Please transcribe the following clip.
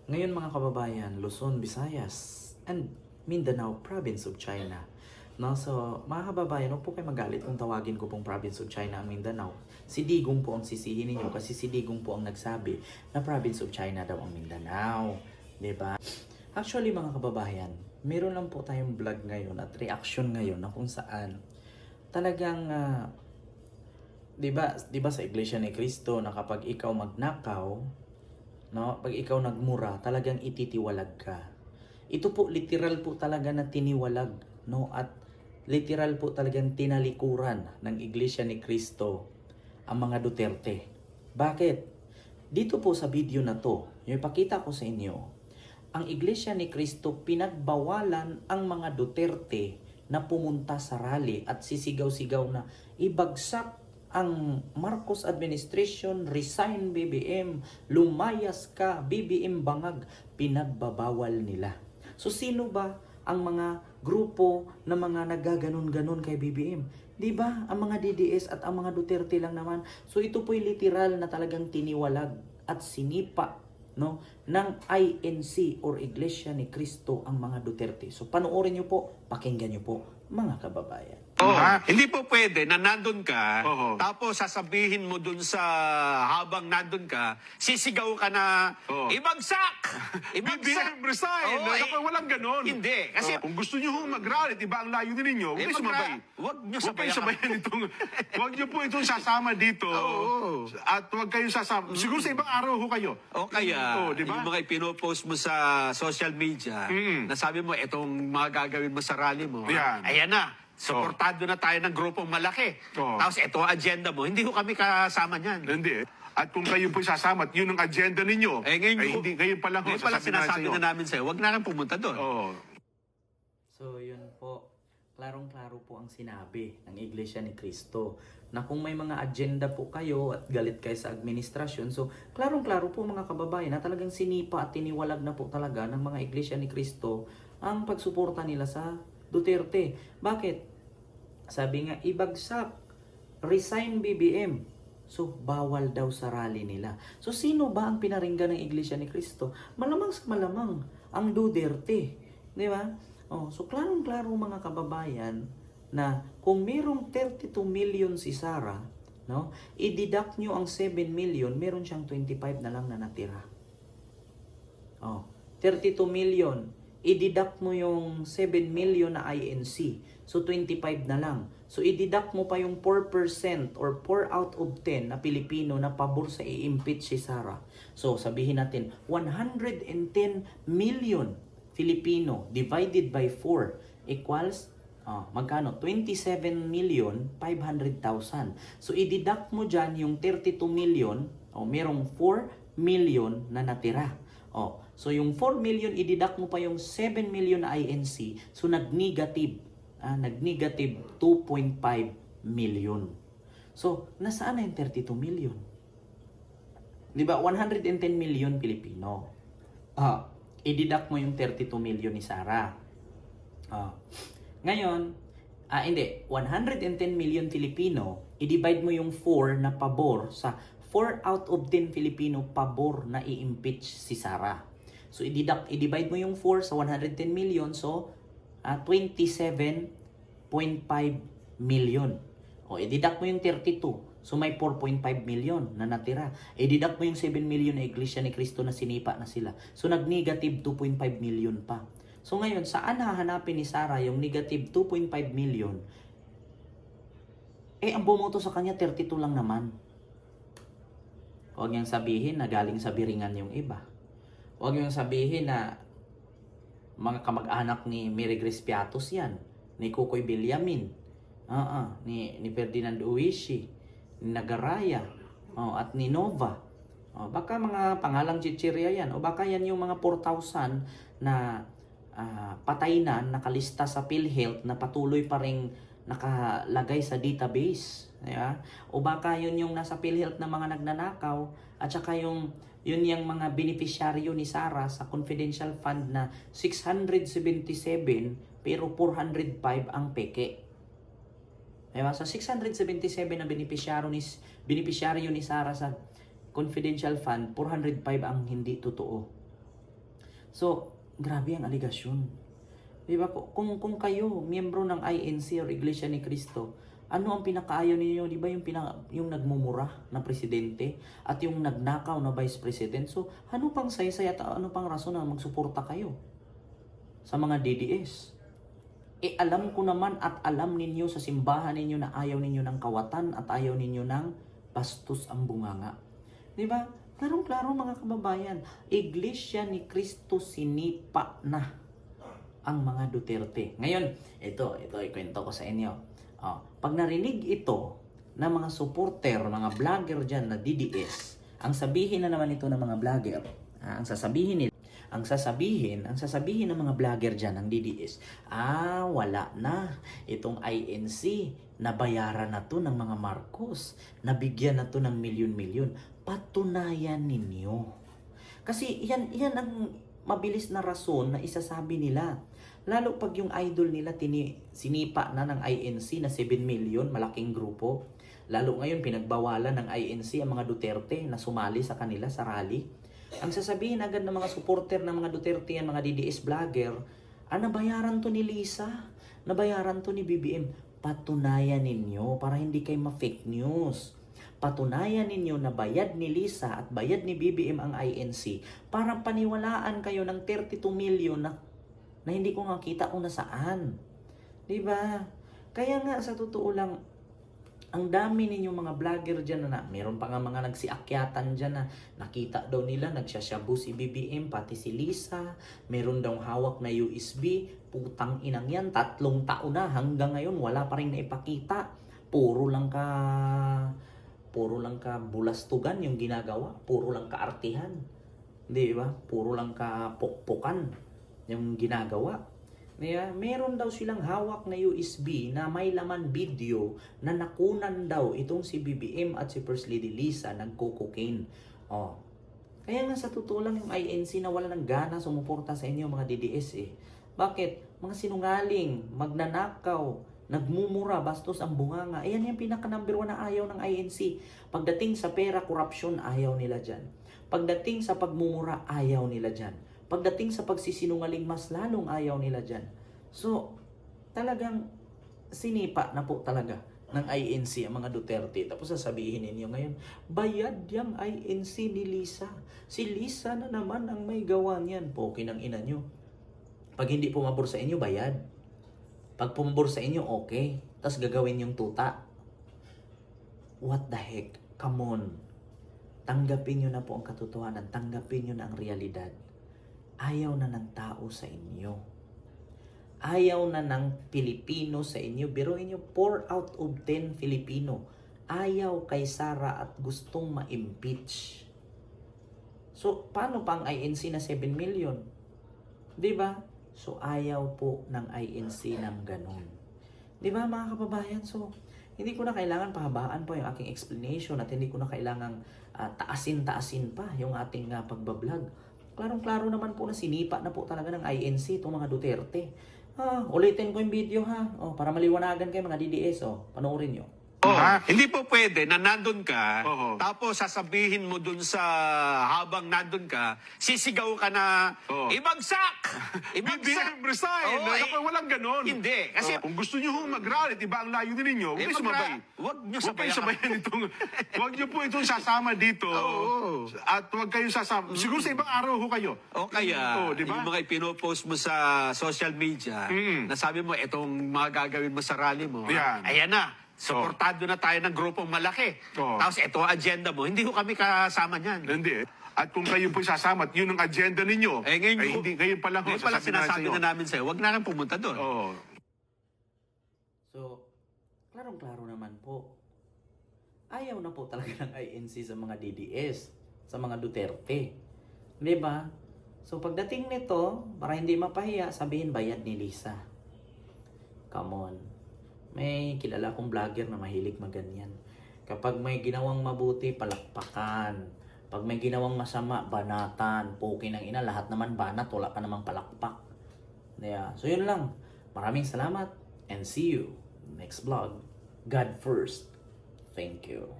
Ngayon mga kababayan, Luzon, Visayas, and Mindanao, Province of China. No, so mga kababayan, huwag po kayo magalit kung tawagin ko pong Province of China ang Mindanao. Si Digong po ang sisihin ninyo kasi si Digong po ang nagsabi na Province of China daw ang Mindanao. 'Di ba? Actually mga kababayan, meron lang po tayong vlog ngayon at reaction ngayon na kung saan talagang 'di ba sa Iglesia ni Cristo na kapag ikaw magnakaw, no, pag ikaw nagmura, talagang ititiwalag ka. Ito po literal po talaga na tiniwalag, no, at literal po talagang tinalikuran ng Iglesia ni Cristo ang mga Duterte. Bakit? Dito po sa video na to, yung ipakita ko sa inyo, ang Iglesia ni Cristo pinagbawalan ang mga Duterte na pumunta sa rally at sisigaw-sigaw na ibagsak ang Marcos administration, resign BBM, lumayas ka, BBM bangag, pinagbabawal nila. So sino ba ang mga grupo na mga nagaganon-ganon kay BBM? 'Di ba? Ang mga DDS at ang mga Duterte lang naman. So ito po'y literal na talagang tiniwalag at sinipa, no, ng INC or Iglesia ni Cristo ang mga Duterte. So panoorin niyo po, pakinggan niyo po mga kababayan. Oh, hindi po pwede na nandun ka, Oo. tapos sasabihin mo dun sa habang nandun ka, sisigaw ka na, Oo. ibagsak! BBM resign! Oo, Dapat walang ganon. Hindi, kasi Kung gusto nyo mag-rally, iba ang layunin ninyo, huwag kayo sumabay. Huwag nyo Huwag kayo sabayan. sabayan itong, huwag nyo po itong sasama dito. Oo. At huwag kayong sasama. Siguro sa ibang araw ho kayo. O kaya, Oo, di ba? yung mga ipinopost mo sa social media, Mm. na sabi mo, itong mga gagawin mo sa rally mo, Yan. ayan na, suportado na tayo ng grupong malaki. Oo. Tapos ito ang agenda mo, hindi ko kami kasama niyan. Hindi. At kung kayo po sasama at yun ang agenda ninyo, ngayon pa lang ho, ngayon pala sasabihin sinasabi sa'yo. na namin sa'yo, huwag na kang pumunta doon. Oo. So yun po, klarong-klaro po ang sinabi ng Iglesia ni Cristo na kung may mga agenda po kayo at galit kayo sa administrasyon, so klarong-klaro po mga kababayan na talagang sinipa at tiniwalag na po talaga ng mga Iglesia ni Cristo ang pagsuporta nila sa Duterte. Bakit? Sabi nga, ibagsak, resign BBM. So, bawal daw sa rally nila. So, sino ba ang pinaringgan ng Iglesia ni Cristo? Malamang sa malamang, ang Duterte. Di ba? Oh, so, klarong-klaro mga kababayan na kung merong 32 million si Sara, no, i-deduct nyo ang 7 million, meron siyang 25 na lang na natira. Oh, 32 million, i-deduct mo yung 7 million na INC. So, 25 na lang. So, i-deduct mo pa yung 4% or 4 out of 10 na Pilipino na pabor sa i-impeach si Sara. So, sabihin natin, 110 million Filipino divided by 4 equals, magkano? 27,500,000. So, i-deduct mo dyan yung 32 million, merong 4 million na natira. So yung 4 million, i-deduct mo pa yung 7 million na INC, so nag-negative 2.5 million. So, nasaan na yung 32 million? Di ba? 110 million Pilipino. I-deduct mo yung 32 million ni Sara. Ngayon, hindi, 110 million Filipino, i-divide mo yung 4 na pabor sa 4 out of 10 Filipino pabor na i-impeach si Sara. So, i-divide mo yung 4 sa 110 million, so 27.5 million. I-deduct mo yung 32, so may 4.5 million na natira. I-deduct mo yung 7 million na Iglesia ni Cristo na sinipa na sila. So, nag-negative 2.5 million pa. So, ngayon, saan hahanapin ni Sara yung negative 2.5 million? Ang bumoto sa kanya, 32 lang naman. Huwag niyang sabihin na galing sa biringan yung iba. Huwag niyang sabihin na mga kamag-anak ni Mary Grace Piatos yan, ni Kukoy Villamin, ni Ferdinand Uishi, ni Nagaraya, at ni Nova. Baka mga pangalang chichirya yan, o baka yan yung mga 4,000 na patay na, nakalista sa PhilHealth na patuloy pa rin nakalagay sa database. Diba? O baka yun yung nasa PhilHealth na mga nagnanakaw, at saka yun yung mga beneficiaryo ni Sara sa confidential fund na 677 pero 405 ang peke. Diba? Sa 677 na beneficiaryo ni Sara sa confidential fund, 405 ang hindi totoo. So, grabe ang aligasyon. Di ba? Kung kayo, miyembro ng INC or Iglesia ni Cristo, ano ang pinakaayaw ninyo? Di ba yung nagmumura na presidente at yung nagnakaw na vice president? So, ano pang saysay at ano pang rason na magsuporta kayo sa mga DDS? Alam ko naman at alam ninyo sa simbahan ninyo na ayaw ninyo ng kawatan at ayaw ninyo ng bastos ang bunganga. Di ba? Klarong-klaro mga kababayan, Iglesia ni Cristo sinipa na ang mga Duterte. Ngayon, ito ikwento ko sa inyo. Pag narinig ito ng mga supporter, mga vlogger dyan na DDS, ang sabihin na naman ito ng mga vlogger, ang sasabihin ng mga vlogger dyan ng DDS, wala na. Itong INC, nabayaran na to ng mga Marcos, nabigyan na to ng milyon-milyon. Patunayan ninyo. Kasi yan ang mabilis na rason na isasabi nila. Lalo pag yung idol nila sinipa na ng INC na 7 million, malaking grupo. Lalo ngayon pinagbawalan ng INC ang mga Duterte na sumali sa kanila sa rally. Ang sasabihin agad ng mga supporter ng mga Duterte yan, mga DDS vlogger, nabayaran to ni Lisa, nabayaran to ni BBM. Patunayan ninyo para hindi kayo ma-fake news. Patunayan ninyo na bayad ni Lisa at bayad ni BBM ang INC para paniwalaan kayo ng 32 million na hindi ko makita kung nasaan. Diba? Kaya nga sa totoo lang, ang dami ninyong mga vlogger dyan na meron pa nga mga nagsiakyatan dyan na nakita daw nila, nagsasyabu si BBM, pati si Lisa, meron daw hawak na USB, putang inang yan, 3 taon na, hanggang ngayon wala pa rin naipakita. Puro lang ka bulastugan yung ginagawa, puro lang ka artihan. Di ba? Puro lang ka pokpokan yung ginagawa. Meron daw silang hawak na USB na may laman video na nakunan daw itong si BBM at si First Lady Lisa nagko-cocaine. Kaya nga sa totoo lang yung INC na wala ng gana sumuporta sa inyo mga DDS eh. Bakit? Mga sinungaling, magnanakaw, nagmumura, bastos ang bunganga. Ayan yung pinaka number 1 na ayaw ng INC. Pagdating sa pera, korupsyon, ayaw nila dyan. Pagdating sa pagmumura, ayaw nila dyan. Pagdating sa pagsisinungaling, mas lalong ayaw nila dyan. So, talagang sinipa na po talaga ng INC ang mga Duterte. Tapos sasabihin ninyo ngayon, bayad yung INC ni Lisa. Si Lisa na naman ang may gawa niyan. Pokin ang ina nyo. Pag hindi pumabor sa inyo, bayad. Pag pumabor sa inyo, okay. Tapos gagawin yung tuta. What the heck? Come on. Tanggapin nyo na po ang katotohanan. Tanggapin nyo na ang realidad. Ayaw na ng tao sa inyo. Ayaw na ng Pilipino sa inyo. Biruin nyo, 4 out of 10 Filipino. Ayaw kay Sara at gustong ma-impeach. So, paano pang INC na 7 million? Diba? So, ayaw po ng INC ng ganun. Diba mga kababayan? So, hindi ko na kailangan pahabaan pa yung aking explanation at hindi ko na kailangan taasin-taasin pa yung ating pagbablog. Klarong-klaro naman po na sinipa na po talaga ng INC itong mga Duterte. Ulitin ko yung video ha. Para maliwanagan kayo mga DDS. Panoorin nyo. Hindi po pwede na nandun ka, Oo. tapos sasabihin mo dun sa habang nandun ka, sisigaw ka na, Oo. ibagsak! BBM resign! Walang ganon. Hindi. Kasi, kung gusto nyo mag-rally, iba ang layo ninyo, huwag kayo sumabay. Huwag nyo Huwag kayo sabayan. sabayan itong, huwag nyo po itong sasama dito. Oo. At huwag kayong sasama. Siguro sa ibang araw ho kayo. O kaya, Di ba? yung mga ipinopost mo sa social media, na sabi mo, itong mga gagawin mo sa rally mo, Yan. ayan na, suportado na tayo ng grupong malaki. Oo. Tapos ito ang agenda mo, hindi ko kami kasama niyan. Hindi. At kung kayo po sasama at yun ang agenda ninyo, ngayon pa lang ho, Ngayon pala sinasabi sa'yo. na namin sa'yo, huwag na kang pumunta doon. Oo. So, klarong-klaro naman po. Ayaw na po talaga ng INC sa mga DDS, sa mga Duterte. Di ba? So, pagdating nito, para hindi mapahiya, sabihin bayad ni Lisa. Come on. May kilala kong vlogger na mahilig maganyan. Kapag may ginawang mabuti, palakpakan. Pag may ginawang masama, banatan. Pokin ng ina, lahat naman banat, wala ka namang palakpak. Yeah. So yun lang. Maraming salamat and see you next vlog. God first. Thank you.